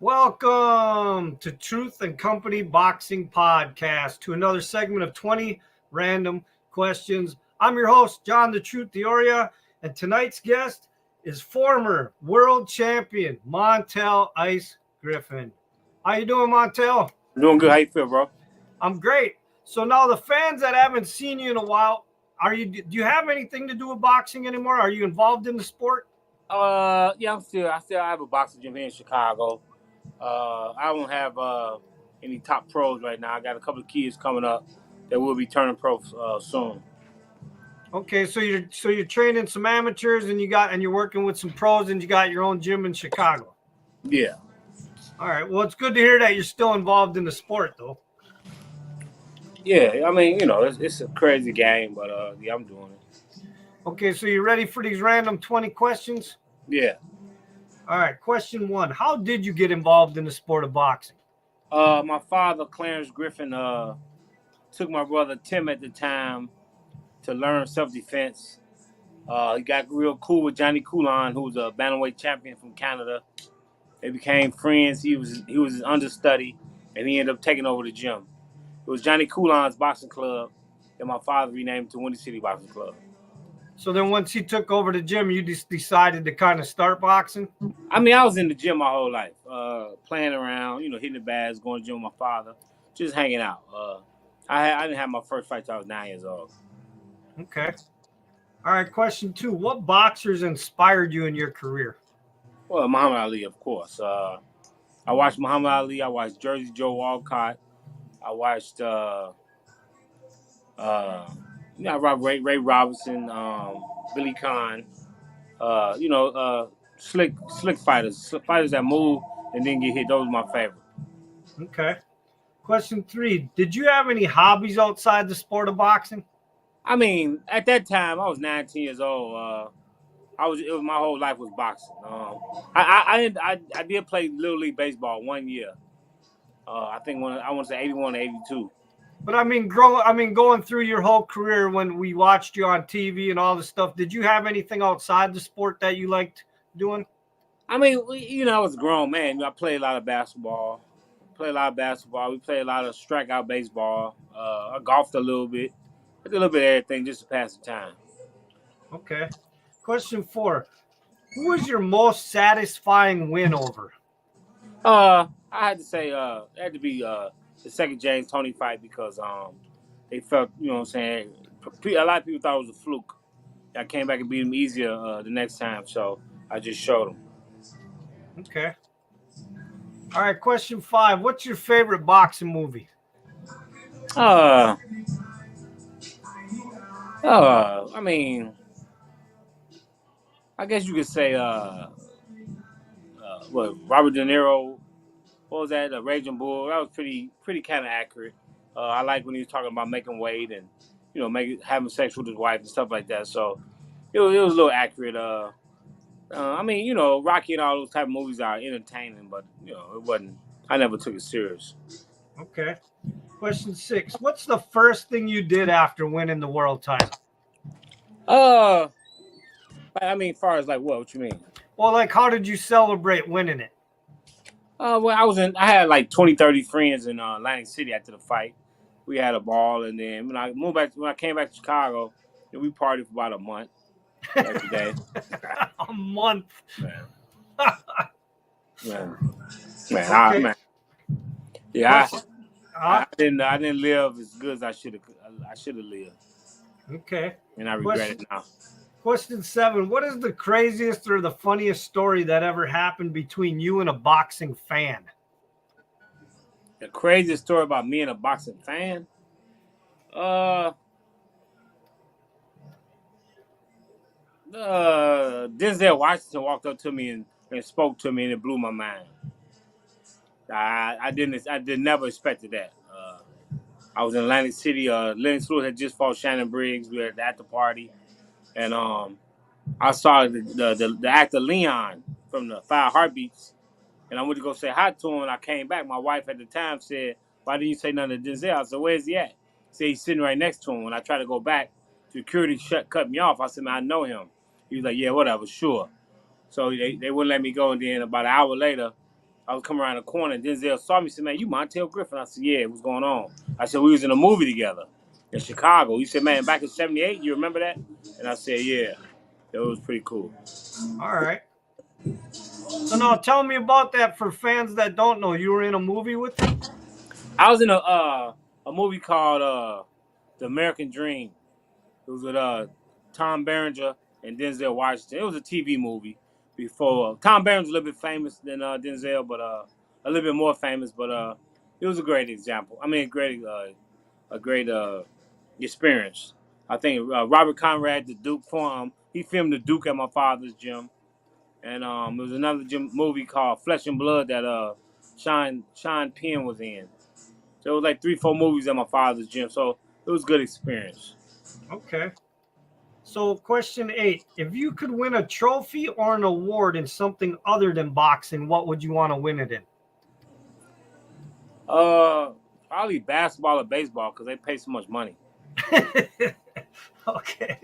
Welcome to Truth and Company Boxing Podcast, to another segment of 20 random questions. I'm your host, John the Truth Dioria, and tonight's guest is former world champion Montell Ice Griffin. How you doing, Montell? I'm doing good. How you feel, bro? I'm great. So now the fans that haven't seen you in a while, do you have anything to do with boxing anymore? Are you involved in the sport? Yeah, I still have a boxing gym here in Chicago. I don't have any top pros right now. I got a couple of kids coming up that will be turning pro soon. Okay, so you're training some amateurs and you're working with some pros and you got your own gym in Chicago. Yeah. All right. Well, it's good to hear that you're still involved in the sport, though. Yeah, I mean, it's a crazy game, but yeah, I'm doing it. Okay, so you ready for these random 20 questions? Yeah. All right. Question 1: how did you get involved in the sport of boxing? My father, Clarence Griffin, took my brother Tim at the time to learn self-defense. He got real cool with Johnny Coulon, who was a bantamweight champion from Canada. They became friends. He was his understudy, and he ended up taking over the gym. It was Johnny Coulon's boxing club, and my father renamed it to Windy City Boxing Club. So then once he took over the gym, you just decided to kind of start boxing? I mean, I was in the gym my whole life, playing around, hitting the bags, going to the gym with my father, just hanging out. I didn't have my first fight till I was 9 years old. Okay. All right. Question 2: what boxers inspired you in your career? Well, Muhammad Ali, of course. I watched Muhammad Ali. I watched Jersey Joe Walcott. I watched Ray Robinson, Billy Conn. Slick fighters that move and then get hit. Those are my favorite. Okay. Question 3: did you have any hobbies outside the sport of boxing? I mean, at that time, I was 19 years old. My whole life was boxing. I did play Little League baseball 1 year. I want to say 81 to 82. But I mean, going through your whole career, when we watched you on TV and all this stuff, did you have anything outside the sport that you liked doing? I mean, I was a grown man. I played a lot of basketball. We played a lot of strikeout baseball. I golfed a little bit. I did a little bit of everything just to pass the time. Okay. Question 4: who was your most satisfying win over? I had to say, it had to be the second James Toney fight because they felt, what I'm saying, a lot of people thought it was a fluke. I came back and beat him easier the next time, so I just showed him. Okay. All right. Question 5: what's your favorite boxing movie? I mean, I guess you could say, Robert De Niro. What was that? Raging Bull. That was pretty kind of accurate. I like when he was talking about making weight and having sex with his wife and stuff like that. So it was a little accurate. I mean, Rocky and all those type of movies are entertaining, but it wasn't. I never took it serious. Okay. Question 6: what's the first thing you did after winning the world title? I mean, as far as like what you mean? Well, like, how did you celebrate winning it? Well, I had like 20, 30 friends in Atlantic City after the fight. We had a ball, and then when I came back to Chicago, we partied for about a month every day. A month. Man. Okay. Yeah, I didn't live as good as I should have lived. Okay. And I regret it now. Question 7: what is the craziest or the funniest story that ever happened between you and a boxing fan? The craziest story about me and a boxing fan? Denzel Washington walked up to me and spoke to me, and it blew my mind. I did never expected that. I was in Atlantic City. Lennox Lewis had just fought Shannon Briggs. We were at the party, and I saw the actor Leon from the Five Heartbeats, and I went to go say hi to him. And I came back. My wife at the time said, "Why didn't you say nothing to Denzel?" I said, "Where's he at?" He said, "He's sitting right next to him." When I tried to go back, security cut me off. I said, "Man, I know him." He was like, "Yeah, whatever, sure." So they wouldn't let me go. And then about an hour later, I was coming around the corner, and Denzel saw me. Said, "Man, you Montell Griffin?" I said, "Yeah, what's going on?" I said, "We was in a movie together in Chicago." He said, "Man, back in '78, you remember that?" And I said, "Yeah, it was pretty cool." All right. So now tell me about that for fans that don't know. You were in a movie with him? I was in a movie called The American Dream. It was with Tom Berenger and Denzel Washington. It was a TV movie before. Tom Berenger's a little bit famous than Denzel, but a little bit more famous. But it was a great example. I mean, a great experience. I think Robert Conrad, the Duke, he filmed the Duke at my father's gym, and there was another movie called Flesh and Blood that Sean Penn was in. So it was like 3-4 movies at my father's gym. So it was a good experience. Okay. So question 8, if you could win a trophy or an award in something other than boxing, what would you want to win it in? Probably basketball or baseball because they pay so much money. Okay.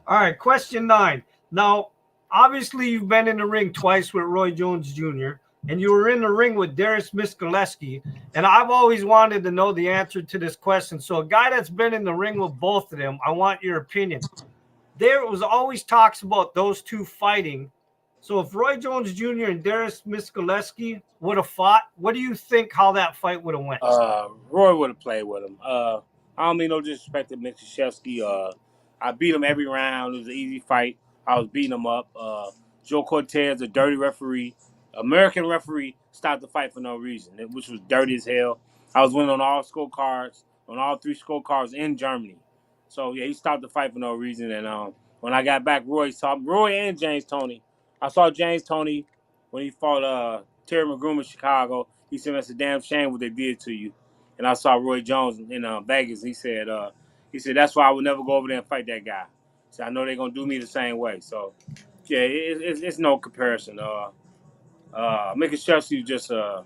All right. Question 9. Now, obviously, you've been in the ring twice with Roy Jones Jr., and you were in the ring with Darius Miskaleski. And I've always wanted to know the answer to this question. So, a guy that's been in the ring with both of them, I want your opinion. There was always talks about those two fighting. So, if Roy Jones Jr. and Darius Miskaleski would have fought, what do you think how that fight would have went? Roy would have played with him. I don't mean no disrespect to Miskaleski. I beat him every round. It was an easy fight. I was beating him up. Joe Cortez, a dirty referee, American referee, stopped the fight for no reason, which was dirty as hell. I was winning on all scorecards, on all 3 scorecards in Germany. So yeah, he stopped the fight for no reason. And when I got back, Roy and James Toney. I saw James Toney when he fought Terry McGroom in Chicago. He said, "That's a damn shame what they did to you." And I saw Roy Jones in Vegas. He said, "That's why I would never go over there and fight that guy." So I know they're gonna do me the same way. So yeah, it's no comparison. Mickey Chelsea just a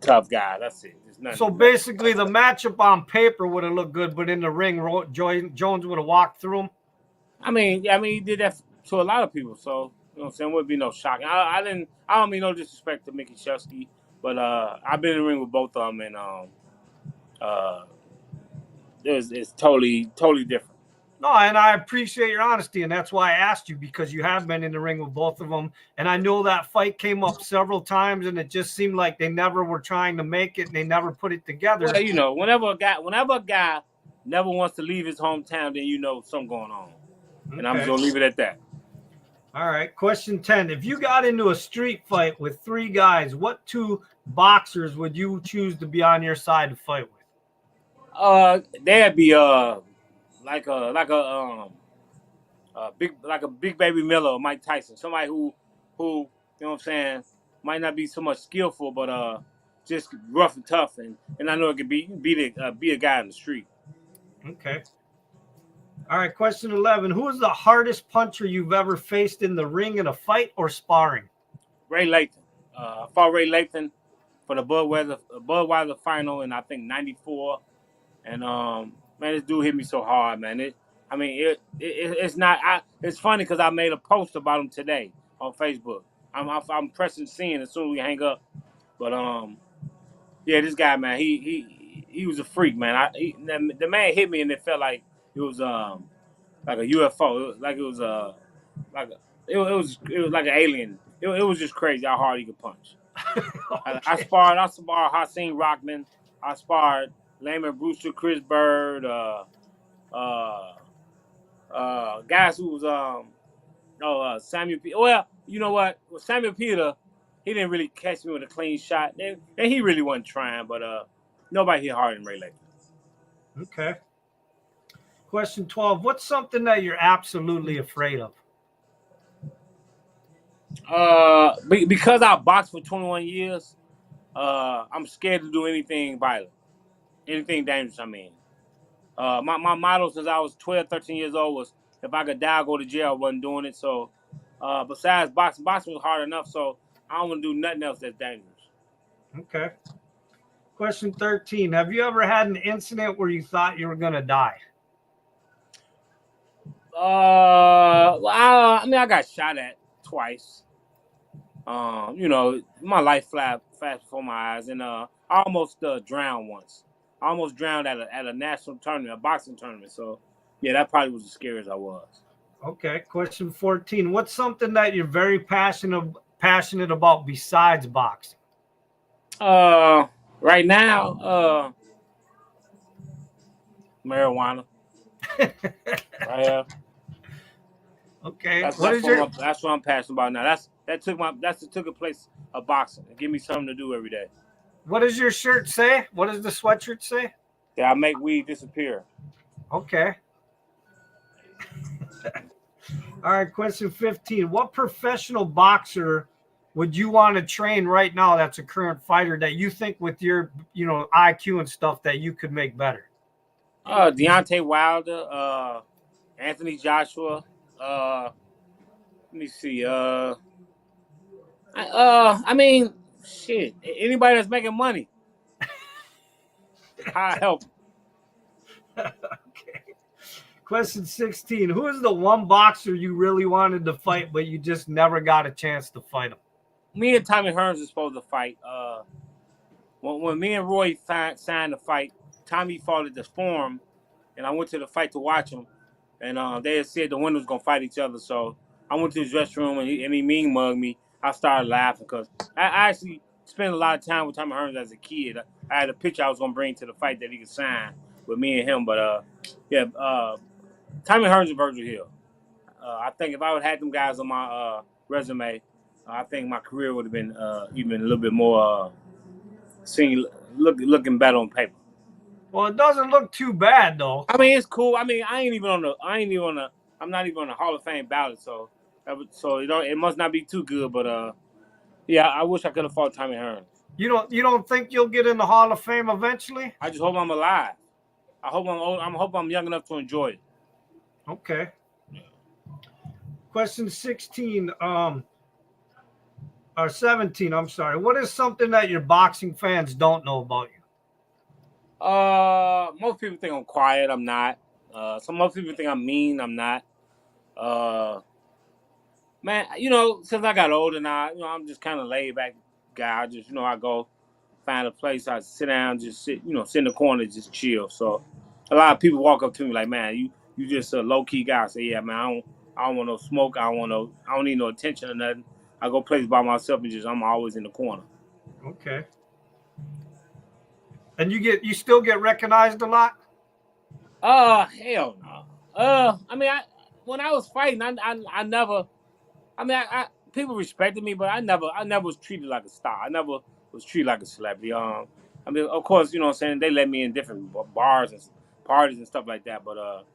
tough guy. That's it. So basically, the matchup on paper would have looked good, but in the ring, Jones would have walked through him. I mean, he did that to a lot of people. So you know what I'm saying, would be no shock. I don't mean no disrespect to Mickey Chelsea, but I've been in the ring with both of them, and it's totally different. No, and I appreciate your honesty, and that's why I asked you, because you have been in the ring with both of them, and I know that fight came up several times, and it just seemed like they never were trying to make it, and they never put it together. Well, you know, whenever a guy never wants to leave his hometown, then you know something going on, and I'm just gonna leave it at that. All right, question 10. If you got into a street fight with 3 guys, what 2 boxers would you choose to be on your side to fight with? That'd be like a big baby Miller or Mike Tyson, somebody who you know what I'm saying, might not be so much skillful, but just rough and tough, and I know it could be a guy in the street. Okay. All right, question 11. Who is the hardest puncher you've ever faced in the ring in a fight or sparring? Ray Lathan. I fought Ray Lathan for the Budweiser final in I think '94, and man, this dude hit me so hard, man. It's not. It's funny because I made a post about him today on Facebook. I'm pressing send as soon as we hang up, but yeah, this guy, man, he was a freak, man. The man hit me and it felt like it was like a UFO. It was like an alien. It was just crazy how hard he could punch. Okay. I sparred Hakeem Rockman. I sparred Layman Brewster, Chris Bird, guys who was Samuel Peter. Well, you know what? With Samuel Peter, he didn't really catch me with a clean shot. And he really wasn't trying, but nobody hit harder than Ray Lathan. Okay. Question 12. What's something that you're absolutely afraid of? Because I boxed for 21 years, I'm scared to do anything violent, anything dangerous, I mean. My motto since I was 12, 13 years old was, if I could die or go to jail, I wasn't doing it. So besides boxing was hard enough, so I don't want to do nothing else that's dangerous. Okay. Question 13. Have you ever had an incident where you thought you were going to die? I got shot at twice. My life fast before my eyes, and I almost drowned once. I almost drowned at a national tournament, a boxing tournament. So, yeah, that probably was the scariest I was. Okay. Question 14. What's something that you're very passionate about besides boxing? Right now, marijuana. Right here. Okay. That's What that's is what your I'm passionate about now. That took a place of boxing. Give me something to do every day. What does your shirt say? What does the sweatshirt say? Yeah, I make weed disappear. Okay. All right, question 15. What professional boxer would you want to train right now that's a current fighter that you think with your, IQ and stuff that you could make better? Deontay Wilder, Anthony Joshua. Let me see. I mean, shit. Anybody that's making money, I help. Okay. Question 16. Who is the one boxer you really wanted to fight, but you just never got a chance to fight him? Me and Tommy Hearns is supposed to fight. When me and Roy signed the fight, Tommy fought at the Forum, and I went to the fight to watch him. And they had said the winners was gonna fight each other. So I went to his dressing room and he mean mugged me. I started laughing because I actually spent a lot of time with Tommy Hearns as a kid. I had a picture I was gonna bring to the fight that he could sign with me and him. But yeah, Tommy Hearns and Virgil Hill. I think if I would have had them guys on my resume, I think my career would have been even a little bit more looking better on paper. Well, it doesn't look too bad though. I mean, it's cool. I mean, I'm not even on the Hall of Fame ballot, so it must not be too good. But yeah, I wish I could have fought Tommy Hearns. You don't think you'll get in the Hall of Fame eventually? I just hope I'm alive. I hope I'm old. I hope I'm young enough to enjoy it. Okay. Question 16. Or 17. I'm sorry. What is something that your boxing fans don't know about you? Most people think I'm quiet. I'm not. Most people think I'm mean. I'm not. Uh, Man, since I got older now, I'm just kind of laid back guy. I just, I go find a place, I sit down, just sit in the corner, just chill. So a lot of people walk up to me like, man, you just a low key guy. I say, yeah, man, I don't want no smoke. I don't need no attention or nothing. I go places by myself and I'm always in the corner. Okay. And you still get recognized a lot? Hell no. I mean, when I was fighting, I never. I mean, people respected me, but I never was treated like a star. I never was treated like a celebrity. I mean, of course, you know what I'm saying, they let me in different bars and parties and stuff like that. But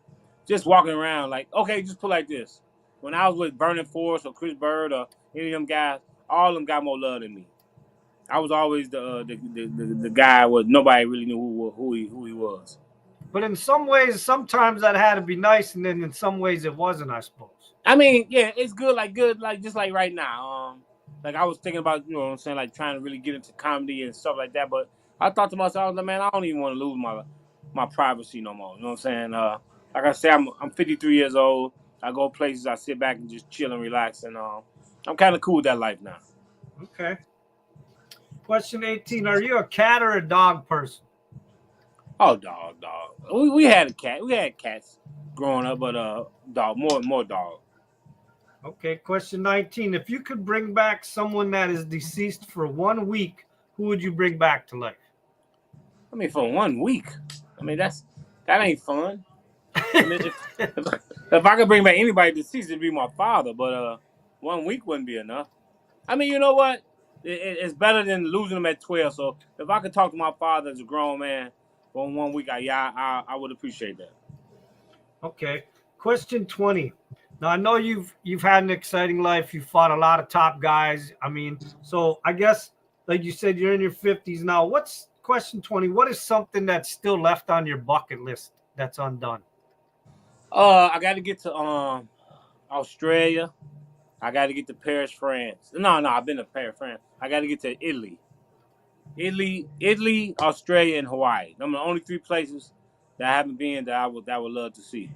just walking around like, okay, just put like this. When I was with Vernon Forrest or Chris Bird or any of them guys, all of them got more love than me. I was always the guy where nobody really knew who he was. But in some ways, sometimes that had to be nice, and then in some ways it wasn't, I suppose. I mean, yeah, it's good, like just like right now. Like I was thinking about, you know what I'm saying, like trying to really get into comedy and stuff like that. But I thought to myself, I was like, man, I don't even want to lose my privacy no more. You know what I'm saying? Like I said, I'm 53 years old. I go places, I sit back and just chill and relax, and I'm kind of cool with that life now. Okay. Question 18. Are you a cat or a dog person? Oh, dog. We had a cat. We had cats growing up, but dog, more dog. Okay. Question 19. If you could bring back someone that is deceased for 1 week, who would you bring back to life? I mean, for 1 week. I mean, that ain't fun. I mean, if I could bring back anybody deceased, it'd be my father. But 1 week wouldn't be enough. I mean, you know what? It's better than losing him at 12. So if I could talk to my father as a grown man for 1 week, I would appreciate that. Okay. Question 20. Now I know you've had an exciting life. You fought a lot of top guys. I mean, so I guess like you said, you're in your 50s now. What's question 20? What is something that's still left on your bucket list that's undone? I got to get to Australia. I got to get to Paris, France. No, I've been to Paris, France. I got to get to Italy. Italy, Australia, and Hawaii. Them are the only three places that I haven't been that I would love to see.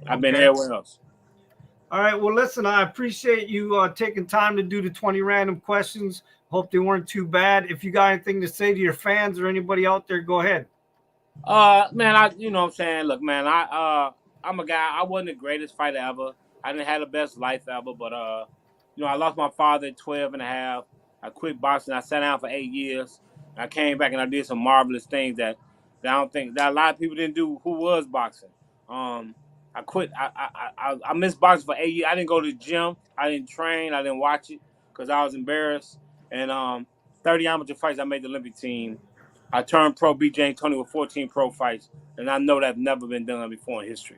I've been Okay. everywhere else. All right. Well, listen, I appreciate you taking time to do the 20 random questions. Hope they weren't too bad. If you got anything to say to your fans or anybody out there, go ahead. Man, you know what I'm saying? Look, man, I'm a guy. I wasn't the greatest fighter ever. I didn't have the best life ever, but I lost my father at 12 and a half. I quit boxing. I sat down for 8 years. I came back and I did some marvelous things that I don't think that a lot of people didn't do who was boxing. I quit. I missed boxing for 8 years. I didn't go to the gym. I didn't train. I didn't watch it because I was embarrassed. And 30 amateur fights, I made the Olympic team. I turned pro, beat James Tony with 14 pro fights, and I know that's never been done before in history.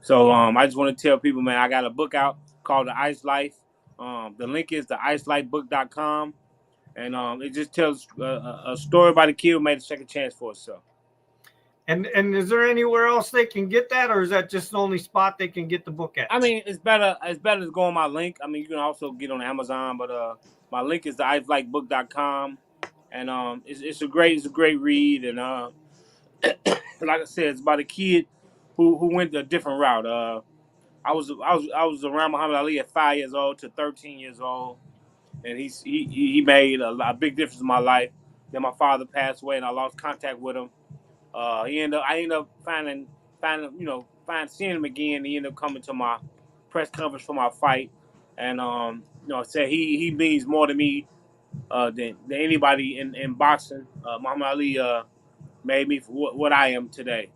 So I just want to tell people, man, I got a book out called The Ice Life. The link is theicelifebook.com, and it just tells a story about a kid who made a second chance for himself. And is there anywhere else they can get that, or is that just the only spot they can get the book at? I mean, it's better to go on my link. I mean, you can also get on Amazon, but my link is theicelifebook.com, and it's a great read, and like I said, it's about a kid who went a different route. I was around Muhammad Ali at 5 years old to 13 years old, and he made a big difference in my life. Then my father passed away, and I lost contact with him. I ended up seeing him again. He ended up coming to my press conference for my fight, and said he means more to me than anybody in boxing. Muhammad Ali made me for what I am today.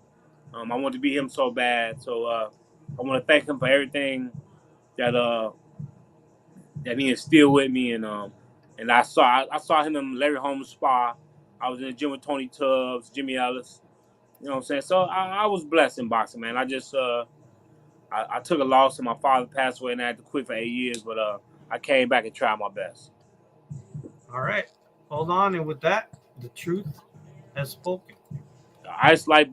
I want to be him so bad. So I want to thank him for everything that he instilled with me, and I saw him in Larry Holmes' spa. I was in the gym with Tony Tubbs, Jimmy Ellis. You know what I'm saying? So I was blessed in boxing, man. I just I took a loss, and my father passed away, and I had to quit for 8 years. But I came back and tried my best. All right, hold on, and with that, the truth has spoken. The Ice Life